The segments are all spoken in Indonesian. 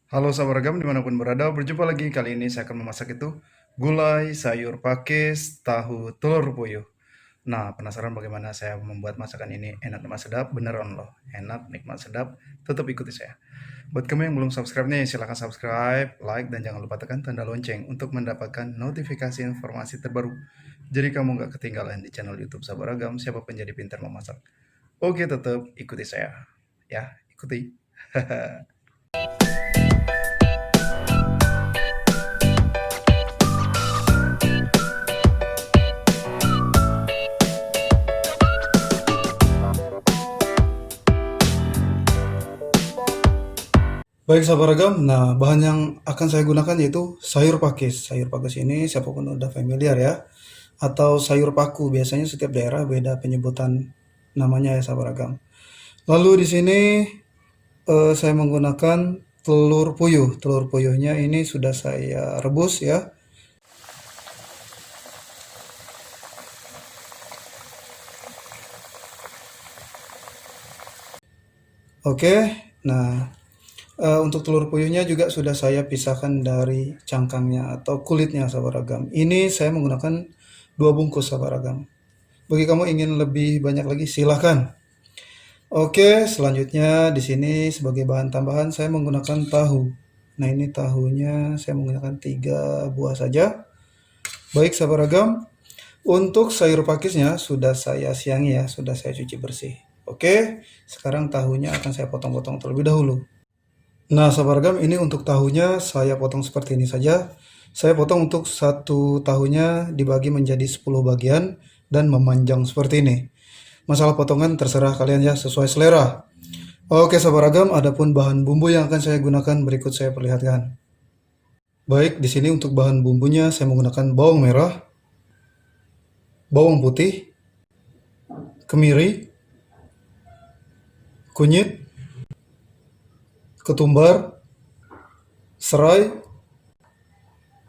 Halo sahabat ragam dimanapun berada, berjumpa lagi. Kali ini saya akan memasak itu gulai, sayur pakis, tahu, telur puyuh. Nah, penasaran bagaimana saya membuat masakan ini enak, nikmat, sedap? Beneran loh, enak, nikmat, sedap. Tetap ikuti saya. Buat kamu yang belum subscribe nih, silahkan subscribe, like, dan jangan lupa tekan tanda lonceng untuk mendapatkan notifikasi informasi terbaru. Jadi kamu nggak ketinggalan di channel YouTube Sahabat Ragam, siapa penjadi pintar memasak. Oke, tetap ikuti saya. Ya, ikuti. Baik sahabat ragam, nah bahan yang akan saya gunakan yaitu sayur pakis. Sayur pakis ini siapapun udah familiar ya. Atau sayur paku, biasanya setiap daerah beda penyebutan namanya ya sahabat ragam. Lalu di sini saya menggunakan telur puyuh. Telur puyuhnya ini sudah saya rebus ya. Oke, nah untuk telur puyuhnya juga sudah saya pisahkan dari cangkangnya atau kulitnya sahabat ragam. Ini saya menggunakan 2 bungkus sahabat ragam. Bagi kamu ingin lebih banyak lagi silahkan. Oke, selanjutnya di sini sebagai bahan tambahan saya menggunakan tahu. Nah, ini tahunya saya menggunakan 3 buah saja. Baik sahabat ragam, untuk sayur pakisnya sudah saya siangi ya, sudah saya cuci bersih. Oke, sekarang tahunya akan saya potong-potong terlebih dahulu. Nah, sahabat ragam, ini untuk tahunya saya potong seperti ini saja. Saya potong untuk satu tahunya dibagi menjadi 10 bagian dan memanjang seperti ini. Masalah potongan terserah kalian ya, sesuai selera. Oke sahabat ragam, adapun bahan bumbu yang akan saya gunakan berikut saya perlihatkan. Baik, di sini untuk bahan bumbunya saya menggunakan bawang merah, bawang putih, kemiri, kunyit, ketumbar, serai,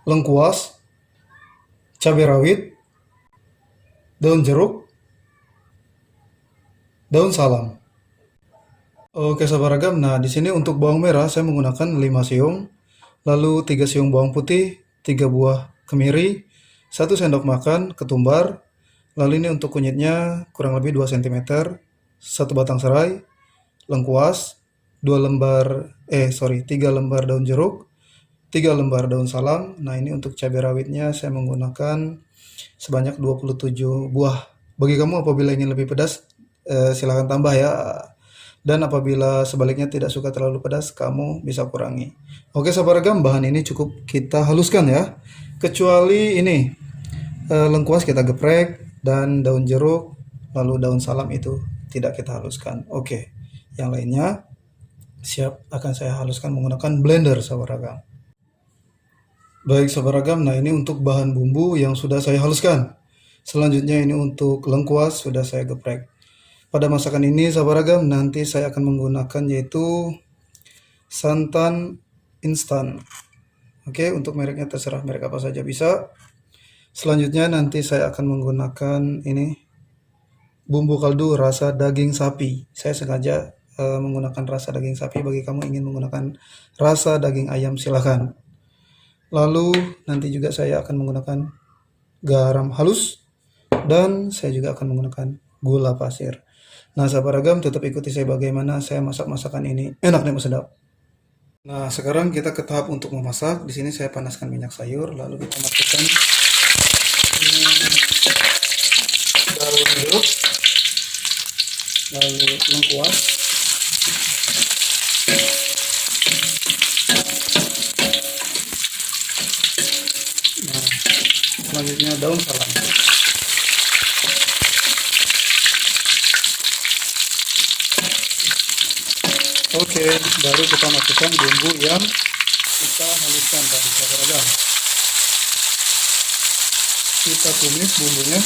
lengkuas, cabai rawit, daun jeruk, daun salam. Oke sahabat ragam, nah di sini untuk bawang merah saya menggunakan 5 siung, lalu 3 siung bawang putih, 3 buah kemiri, 1 sendok makan ketumbar, lalu ini untuk kunyitnya kurang lebih 2 cm, 1 batang serai, lengkuas, 3 lembar daun jeruk, 3 lembar daun salam. Nah, ini untuk cabai rawitnya saya menggunakan sebanyak 27 buah. Bagi kamu apabila ingin lebih pedas, silahkan tambah ya. Dan apabila sebaliknya tidak suka terlalu pedas, kamu bisa kurangi. Oke, sahabat ragam, bahan ini cukup kita haluskan ya. Kecuali ini, lengkuas kita geprek, dan daun jeruk, lalu daun salam itu tidak kita haluskan. Oke, yang lainnya siap akan saya haluskan menggunakan blender sahabat ragam. Baik sahabat ragam, nah ini untuk bahan bumbu yang sudah saya haluskan. Selanjutnya ini untuk lengkuas sudah saya geprek. Pada masakan ini sahabat ragam nanti saya akan menggunakan yaitu santan instan. Oke, untuk mereknya terserah merek apa saja bisa. Selanjutnya nanti saya akan menggunakan ini bumbu kaldu rasa daging sapi. Saya sengaja menggunakan rasa daging sapi. Bagi kamu ingin menggunakan rasa daging ayam silahkan. Lalu nanti juga saya akan menggunakan garam halus dan saya juga akan menggunakan gula pasir. Nah, sahabat ragam tetap ikuti saya bagaimana saya masak masakan ini enak dan sedap. Nah, sekarang kita ke tahap untuk memasak. Di sini saya panaskan minyak sayur, lalu kita masukkan daun jeruk, lalu lengkuas, nah, selanjutnya daun salam. Oke, baru kita masukkan bumbu yang kita haluskan tadi sahabat ragam. Kita tumis bumbunya.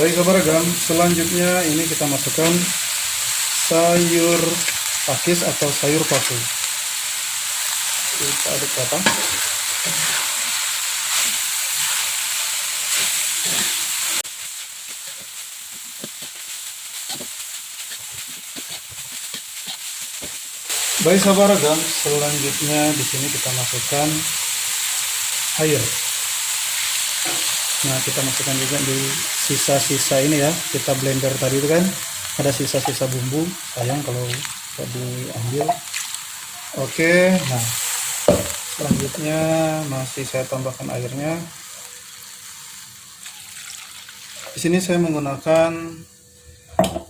Baik sahabat ragam, selanjutnya ini kita masukkan sayur pakis atau sayur paku. Kita aduk rata. Baik sahabat ragam, selanjutnya di sini kita masukkan air. Nah, kita masukkan juga di sisa-sisa ini ya, kita blender tadi itu kan ada sisa-sisa bumbu, sayang kalau tidak diambil. Oke, nah selanjutnya masih saya tambahkan airnya. Di sini saya menggunakan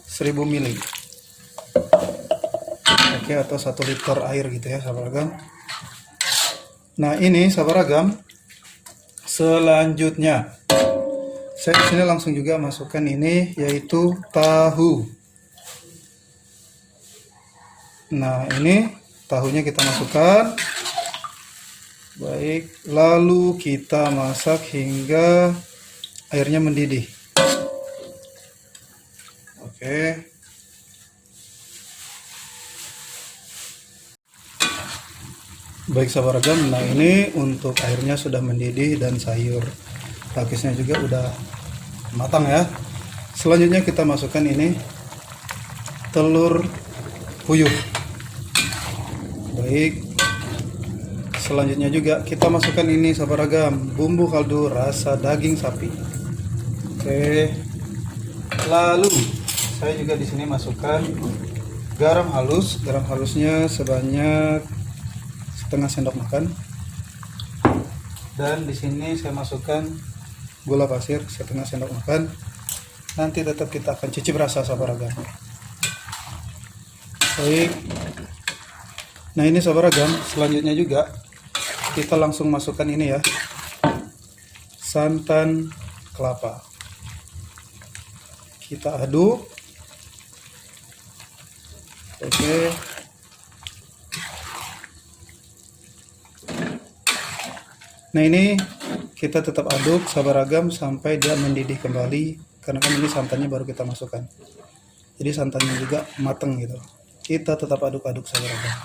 1000 ml. Oke, atau 1 liter air gitu ya sahabat ragam. Nah, ini sahabat ragam, selanjutnya saya di sini langsung juga masukkan ini yaitu tahu. Nah, ini tahunya kita masukkan. Baik, lalu kita masak hingga airnya mendidih. Oke. Baik sahabat ragam, nah ini untuk airnya sudah mendidih dan sayur pakisnya juga udah matang ya. Selanjutnya kita masukkan ini telur puyuh. Baik, selanjutnya juga kita masukkan ini sahabat ragam, bumbu kaldu rasa daging sapi. Oke, lalu saya juga di sini masukkan garam halus. Garam halusnya sebanyak setengah sendok makan. Dan di sini saya masukkan gula pasir setengah sendok makan. Nanti tetap kita akan cicip rasa sahabat ragam. Baik. Nah, ini sahabat ragam, selanjutnya juga kita langsung masukkan ini ya, santan kelapa. Kita aduk. Oke. Nah, ini kita tetap aduk sahabat ragam sampai dia mendidih kembali, karena kan ini santannya baru kita masukkan. Jadi santannya juga mateng gitu. Kita tetap aduk-aduk sahabat ragam.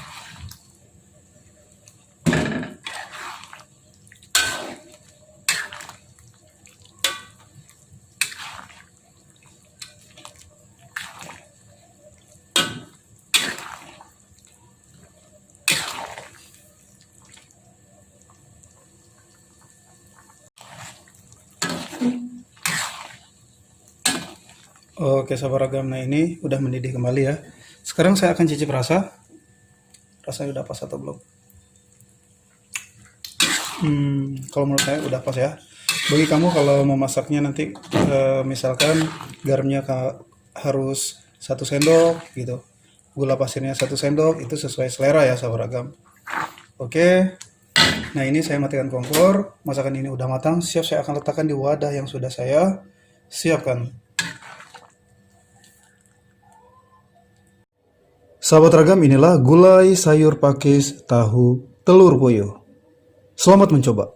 Oke sahabat ragam, nah ini udah mendidih kembali ya. Sekarang saya akan cicip rasa. Rasanya udah pas atau belum? Kalau menurut saya udah pas ya. Bagi kamu kalau mau masaknya nanti misalkan garamnya harus 1 sendok gitu, gula pasirnya 1 sendok, itu sesuai selera ya sahabat ragam. Oke. Nah, ini saya matikan kompor. Masakan ini udah matang, siap saya akan letakkan di wadah yang sudah saya siapkan. Sahabat ragam, inilah gulai sayur pakis tahu telur puyuh. Selamat mencoba.